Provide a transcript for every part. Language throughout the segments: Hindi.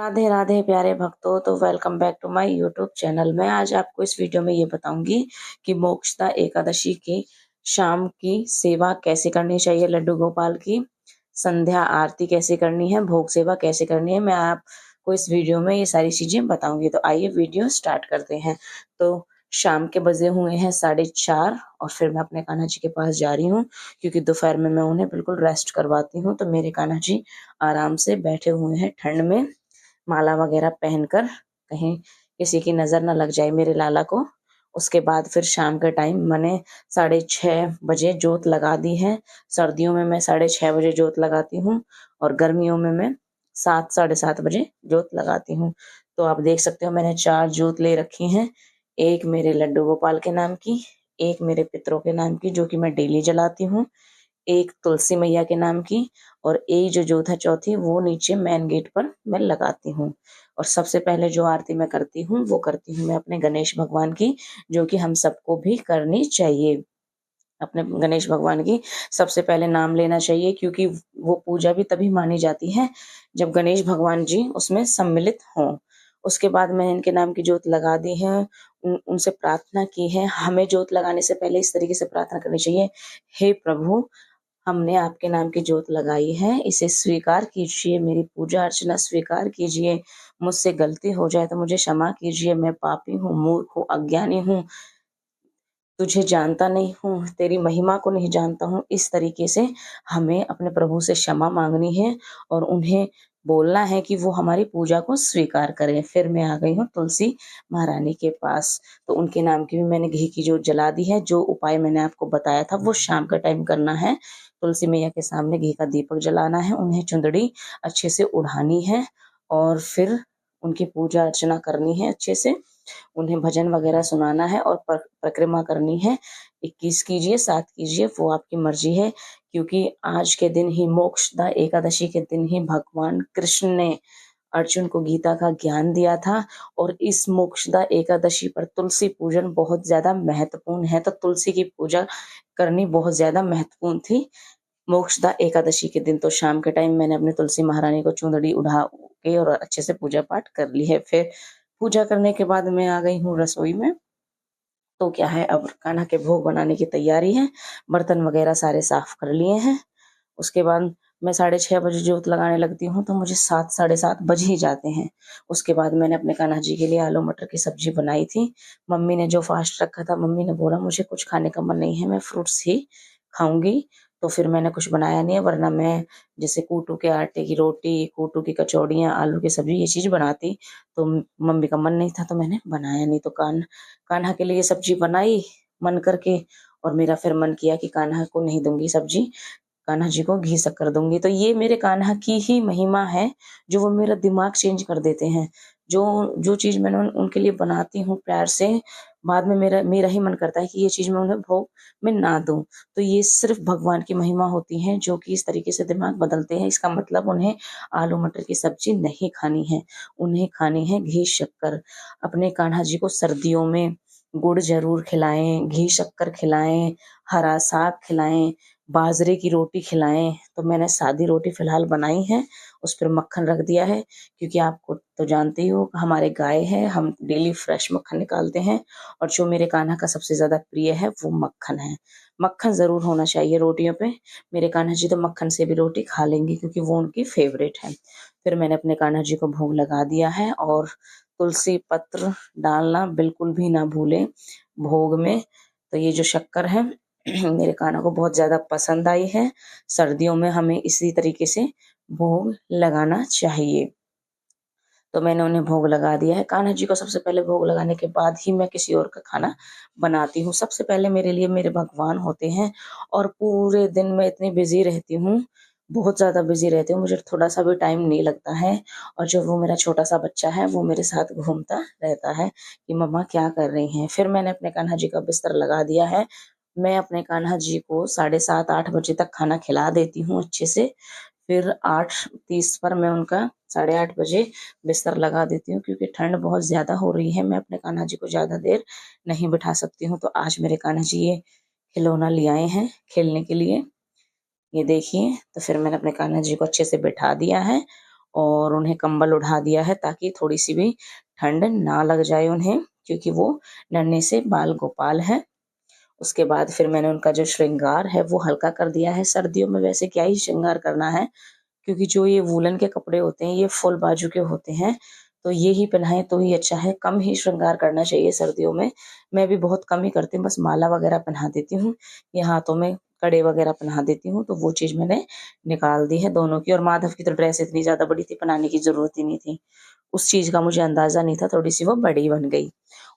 राधे राधे प्यारे भक्तों। तो welcome back to my YouTube channel. मैं आज आपको इस वीडियो में ये बताऊंगी कि मोक्षदा एकादशी की शाम की सेवा कैसे करनी चाहिए, लड्डू गोपाल की संध्या आरती कैसे करनी है, भोग सेवा कैसे करनी है, मैं आपको इस वीडियो में ये सारी चीजें बताऊंगी। तो आइए वीडियो स्टार्ट करते हैं। तो शाम के बजे हुए हैं 4:30 और फिर मैं अपने कान्हा जी के पास जा रही हूँ क्योंकि दोपहर में मैं उन्हें बिल्कुल रेस्ट करवाती हूँ। तो मेरे कान्हा जी आराम से बैठे हुए हैं ठंड में, माला वगैरह पहनकर, कहीं किसी की नजर न लग जाए मेरे लाला को। उसके बाद फिर शाम के टाइम मैंने 6:30 बजे जोत लगा दी है। सर्दियों में मैं 6:30 बजे जोत लगाती हूँ और गर्मियों में मैं 7-7:30 बजे जोत लगाती हूँ। तो आप देख सकते हो मैंने 4 जोत ले रखी हैं। एक मेरे लड्डू गोपाल के नाम की, एक मेरे पितरों के नाम की जो कि मैं डेली जलाती हूँ, एक तुलसी मैया के नाम की, और एक जो जोत है चौथी वो नीचे मेन गेट पर मैं लगाती हूँ। और सबसे पहले जो आरती मैं करती हूँ वो करती हूँ मैं अपने गणेश भगवान की, जो कि हम सबको भी करनी चाहिए। अपने गणेश भगवान की सबसे पहले नाम लेना चाहिए क्योंकि वो पूजा भी तभी मानी जाती है जब गणेश भगवान जी उसमें सम्मिलित हों। उसके बाद मैंने इनके नाम की जोत लगा दी है, उनसे प्रार्थना की है। हमें जोत लगाने से पहले इस तरीके से प्रार्थना करनी चाहिए, हे प्रभु, हमने आपके नाम की जोत लगाई है, इसे स्वीकार कीजिए, मेरी पूजा अर्चना स्वीकार कीजिए। मुझसे गलती हो जाए तो मुझे क्षमा कीजिए, मैं पापी हूँ, मूर्ख हूँ, अज्ञानी हूँ, तुझे जानता नहीं हूँ, तेरी महिमा को नहीं जानता हूँ। इस तरीके से हमें अपने प्रभु से क्षमा मांगनी है और उन्हें बोलना है कि वो हमारी पूजा को स्वीकार करें। फिर मैं आ गई हूँ तुलसी महारानी के पास। तो उनके नाम की भी मैंने घी की जोत जला दी है। जो उपाय मैंने आपको बताया था वो शाम का टाइम करना है। तुलसी मैया के सामने घी का दीपक जलाना है, उन्हें चुंदड़ी अच्छे से उड़ानी है और फिर उनकी पूजा अर्चना करनी है अच्छे से। उन्हें भजन वगैरह सुनाना है और परिक्रमा करनी है। 21 कीजिए, 7 कीजिए, वो आपकी मर्जी है। क्योंकि आज के दिन ही, मोक्षदा एकादशी के दिन ही, भगवान कृष्ण ने अर्जुन को गीता का ज्ञान दिया था। और इस मोक्षदा एकादशी पर तुलसी पूजन बहुत ज्यादा महत्वपूर्ण है। तो तुलसी की पूजा करनी बहुत ज्यादा महत्वपूर्ण थी मोक्षदा एकादशी के दिन। तो शाम के टाइम मैंने अपने तुलसी महारानी को चुंदड़ी उड़ा के और अच्छे से पूजा पाठ कर ली है। फिर पूजा करने के बाद मैं आ गई हूँ रसोई में। तो क्या है, अब कान्हा के भोग बनाने की तैयारी है। बर्तन वगैरह सारे साफ कर लिए हैं। उसके बाद मैं 6:30 बजे जोत लगाने लगती हूँ तो मुझे 7-7:30 बज ही जाते हैं। उसके बाद मैंने अपने कान्हा जी के लिए आलू मटर की सब्जी बनाई थी। मम्मी ने जो फास्ट रखा था, मम्मी ने बोला मुझे कुछ खाने का मन नहीं है, मैं फ्रूट्स ही खाऊंगी। तो फिर मैंने कुछ बनाया नहीं है, वरना मैं जैसे कूटू के आटे की रोटी, कूटू की कचौड़ियाँ, आलू की सब्जी, ये चीज बनाती। तो मम्मी का मन नहीं था तो मैंने बनाया नहीं। तो कान्हा के लिए सब्जी बनाई मन करके, और मेरा फिर मन किया कि कान्हा को नहीं दूंगी सब्जी, कान्हा जी को घी शक्कर दूंगी। तो ये मेरे कान्हा की ही महिमा है जो वो मेरा दिमाग चेंज कर देते हैं। जो जो चीज मैंने उनके लिए बनाती हूँ प्यार से, बाद में मेरा मेरा ही मन करता है कि ये चीज मैं उन्हें भोग में ना दूं। तो ये सिर्फ भगवान की महिमा होती है जो कि इस तरीके से दिमाग बदलते हैं। इसका मतलब उन्हें आलू मटर की सब्जी नहीं खानी है, उन्हें खानी है घी शक्कर। अपने कान्हा जी को सर्दियों में गुड़ जरूर खिलाएं, घी शक्कर खिलाएं, हरा साग खिलाएं, बाजरे की रोटी खिलाएं। तो मैंने सादी रोटी फिलहाल बनाई है, उस पर मक्खन रख दिया है क्योंकि आपको तो जानते ही हो हमारे गाय है, हम डेली फ्रेश मक्खन निकालते हैं। और जो मेरे कान्हा का सबसे ज्यादा प्रिय है वो मक्खन है। मक्खन जरूर होना चाहिए रोटियों पे। मेरे कान्हा जी तो मक्खन से भी रोटी खा लेंगे क्योंकि वो उनकी फेवरेट है। फिर मैंने अपने कान्हा जी को भोग लगा दिया है। और तुलसी पत्र डालना बिल्कुल भी ना भूलें भोग में। तो ये जो शक्कर है मेरे कान्हा को बहुत ज्यादा पसंद आई है। सर्दियों में हमें इसी तरीके से भोग लगाना चाहिए। तो मैंने उन्हें भोग लगा दिया है। कान्हा जी को सबसे पहले भोग लगाने के बाद ही मैं किसी और का खाना बनाती हूँ। सबसे पहले मेरे लिए मेरे भगवान होते हैं। और पूरे दिन मैं इतनी बिजी रहती हूँ, बहुत ज्यादा बिजी रहती हूँ, मुझे थोड़ा सा भी टाइम नहीं लगता है। और जो वो मेरा छोटा सा बच्चा है वो मेरे साथ घूमता रहता है कि मम्मा क्या कर रही हैं। फिर मैंने अपने कान्हा जी का बिस्तर लगा दिया है। मैं अपने कान्हा जी को 7:30-8 बजे तक खाना खिला देती हूँ अच्छे से। फिर 8:30 पर मैं उनका 8:30 बजे बिस्तर लगा देती हूँ क्योंकि ठंड बहुत ज्यादा हो रही है। मैं अपने कान्हा जी को ज्यादा देर नहीं बिठा सकती हूँ। तो आज मेरे कान्हा जी ये खिलौना ले आए हैं खेलने के लिए, ये देखिए। तो फिर मैंने अपने कान्हा जी को अच्छे से बिठा दिया है और उन्हें कंबल उड़ा दिया है ताकि थोड़ी सी भी ठंड ना लग जाए उन्हें, क्योंकि वो नन्हे से बाल गोपाल है। उसके बाद फिर मैंने उनका जो श्रृंगार है वो हल्का कर दिया है। सर्दियों में वैसे क्या ही श्रृंगार करना है, क्योंकि जो ये वूलन के कपड़े होते हैं ये फुल बाजू के होते हैं, तो ये ही पहनाएं तो ही अच्छा है। कम ही श्रृंगार करना चाहिए सर्दियों में। मैं भी बहुत कम ही करती हूँ, बस माला वगैरह पहना देती हूँ या हाथों में कड़े वगैरह पहना देती हूँ, तो वो चीज मैंने निकाल दी है दोनों की। और माधव की तो ड्रेस इतनी ज्यादा बड़ी थी, पहनाने की जरूरत ही नहीं थी। उस चीज का मुझे अंदाजा नहीं था, थोड़ी सी वो बड़ी बन गई।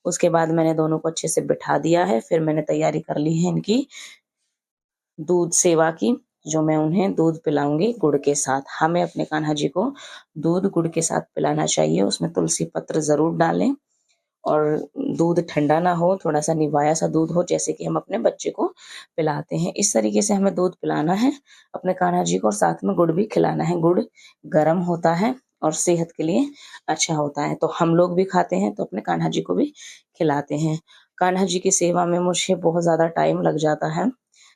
उसके बाद मैंने दोनों को अच्छे से बिठा दिया है। फिर मैंने तैयारी कर ली है इनकी दूध सेवा की, जो मैं उन्हें दूध पिलाऊंगी गुड़ के साथ। हमें अपने कान्हा जी को दूध गुड़ के साथ पिलाना चाहिए। उसमें तुलसी पत्र जरूर डालें और दूध ठंडा ना हो, थोड़ा सा निवाया सा दूध हो, जैसे कि हम अपने बच्चे को पिलाते हैं। इस तरीके से हमें दूध पिलाना है अपने कान्हा जी को, और साथ में गुड़ भी खिलाना है। गुड़ गर्म होता है और सेहत के लिए अच्छा होता है, तो हम लोग भी खाते हैं तो अपने कान्हा जी को भी खिलाते हैं। कान्हा जी की सेवा में मुझे बहुत ज्यादा टाइम लग जाता है।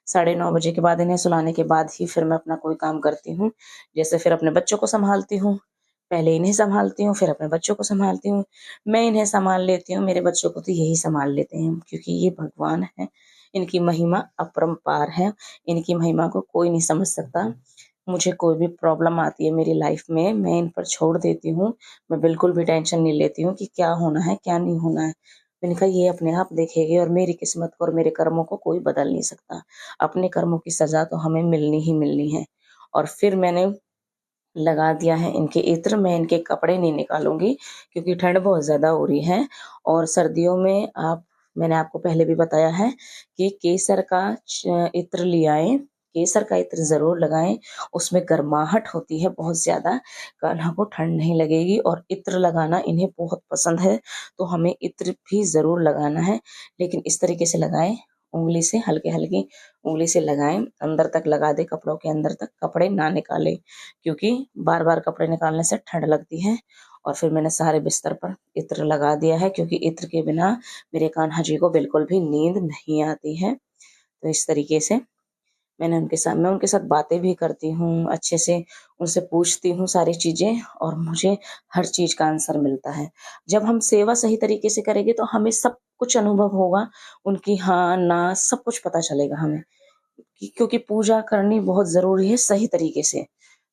9:30 बजे के बाद, इन्हें सुलाने के बाद ही फिर मैं अपना कोई काम करती हूँ। जैसे फिर अपने बच्चों को संभालती हूँ, पहले इन्हें संभालती हूँ फिर अपने बच्चों को संभालती हूँ। मैं इन्हें संभाल लेती हूँ, मेरे बच्चों को तो यही संभाल लेते हैं, क्योंकि ये भगवान है। इनकी महिमा अपरंपार है, इनकी महिमा को कोई नहीं समझ सकता। मुझे कोई भी प्रॉब्लम आती है मेरी लाइफ में, मैं इन पर छोड़ देती हूँ। मैं बिल्कुल भी टेंशन नहीं लेती हूँ कि क्या होना है क्या नहीं होना है। मैंने कहा ये अपने आप देखेगी, और मेरी किस्मत को और मेरे कर्मों को कोई बदल नहीं सकता। अपने कर्मों की सजा तो हमें मिलनी ही मिलनी है। और फिर मैंने लगा दिया है इनके इत्र। मैं इनके कपड़े नहीं निकालूंगी, क्योंकि ठंड बहुत ज्यादा हो रही है। और सर्दियों में मैंने आपको पहले भी बताया है कि केसर का इत्र ले आए, केसर का इत्र जरूर लगाएं। उसमें गर्माहट होती है बहुत ज्यादा, कान्हा को ठंड नहीं लगेगी। और इत्र लगाना इन्हें बहुत पसंद है, तो हमें इत्र भी जरूर लगाना है। लेकिन इस तरीके से लगाएं, उंगली से हल्के हल्की उंगली से लगाएं, अंदर तक लगा दे, कपड़ों के अंदर तक, कपड़े ना निकाले, क्योंकि बार बार कपड़े निकालने से ठंड लगती है। और फिर मैंने सारे बिस्तर पर इत्र लगा दिया है, क्योंकि इत्र के बिना मेरे कान्हा जी को बिल्कुल भी नींद नहीं आती है। तो इस तरीके से मैं उनके साथ बातें भी करती हूँ अच्छे से, उनसे पूछती हूँ सारी चीजें, और मुझे हर चीज का आंसर मिलता है। जब हम सेवा सही तरीके से करेंगे तो हमें सब कुछ अनुभव होगा, उनकी हाँ ना सब कुछ पता चलेगा हमें, क्योंकि पूजा करनी बहुत जरूरी है सही तरीके से।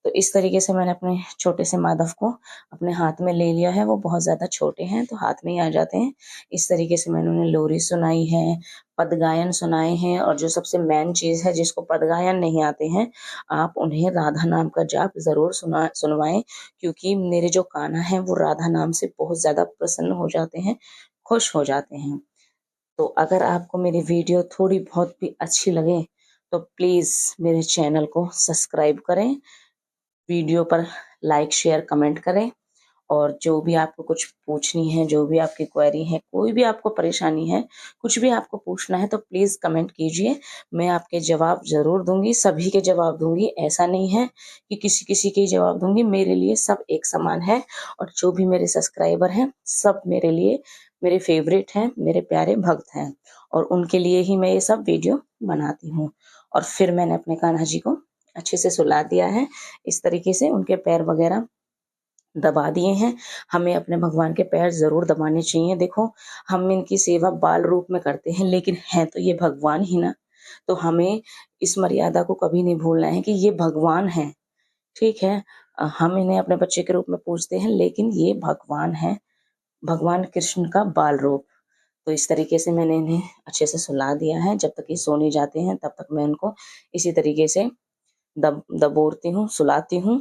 तो इस तरीके से मैंने अपने छोटे से माधव को अपने हाथ में ले लिया है। वो बहुत ज्यादा छोटे हैं तो हाथ में ही आ जाते हैं। इस तरीके से मैंने उन्हें लोरी सुनाई है, पदगायन सुनाए हैं, और जो सबसे मेन चीज है, जिसको पदगायन नहीं आते हैं, आप उन्हें राधा नाम का जाप जरूर सुनवाएं, क्योंकि मेरे जो कान्हा है वो राधा नाम से बहुत ज्यादा प्रसन्न हो जाते हैं, खुश हो जाते हैं। तो अगर आपको मेरी वीडियो थोड़ी बहुत भी अच्छी लगे तो प्लीज़ मेरे चैनल को सब्सक्राइब करें, वीडियो पर लाइक शेयर कमेंट करें, और जो भी आपको कुछ पूछनी है, जो भी आपकी क्वेरी है, कोई भी आपको परेशानी है, कुछ भी आपको पूछना है, तो प्लीज़ कमेंट कीजिए। मैं आपके जवाब ज़रूर दूंगी, सभी के जवाब दूंगी। ऐसा नहीं है कि किसी किसी के जवाब दूंगी, मेरे लिए सब एक समान है। और जो भी मेरे सब्सक्राइबर हैं सब मेरे लिए मेरे फेवरेट हैं, मेरे प्यारे भक्त हैं, और उनके लिए ही मैं ये सब वीडियो बनाती हूँ। और फिर मैंने अपने कान्हा जी को अच्छे से सुला दिया है, इस तरीके से उनके पैर वगैरह दबा दिए हैं। हमें अपने भगवान के पैर जरूर दबाने चाहिए। देखो, हम इनकी सेवा बाल रूप में करते हैं, लेकिन हैं तो ये भगवान ही ना। तो हमें इस मर्यादा को कभी नहीं भूलना है कि ये भगवान है। ठीक है, हम इन्हें अपने बच्चे के रूप में पूजते हैं, लेकिन ये भगवान है, भगवान कृष्ण का बाल रूप। तो इस तरीके से मैंने इन्हें अच्छे से सुला दिया है। जब तक ये सो नहीं जाते हैं तब तक मैं उनको इसी तरीके से दबोरती हूँ, सुलाती हूँ,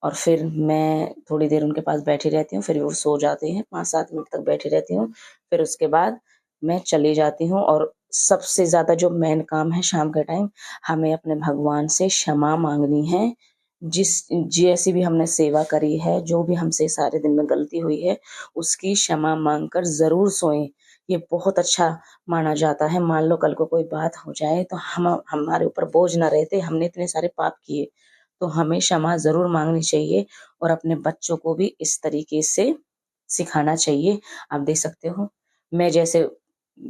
और फिर मैं थोड़ी देर उनके पास बैठी रहती हूँ। फिर वो सो जाते हैं, 5-7 मिनट तक बैठी रहती हूँ। फिर उसके बाद मैं चली जाती हूँ। और सबसे ज्यादा जो मेन काम है शाम के टाइम, हमें अपने भगवान से क्षमा मांगनी है। जैसी भी हमने सेवा करी है, जो भी हमसे सारे दिन में गलती हुई है, उसकी क्षमा मांग कर जरूर सोएं। ये बहुत अच्छा माना जाता है। मान लो कल को कोई बात हो जाए तो हम हमारे ऊपर बोझ ना रहते, हमने इतने सारे पाप किए, तो हमें क्षमा जरूर मांगनी चाहिए। और अपने बच्चों को भी इस तरीके से सिखाना चाहिए। आप देख सकते हो, मैं जैसे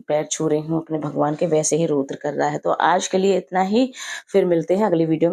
पैर छू रही हूँ अपने भगवान के, वैसे ही रुद्र कर रहा है। तो आज के लिए इतना ही, फिर मिलते हैं अगली वीडियो में।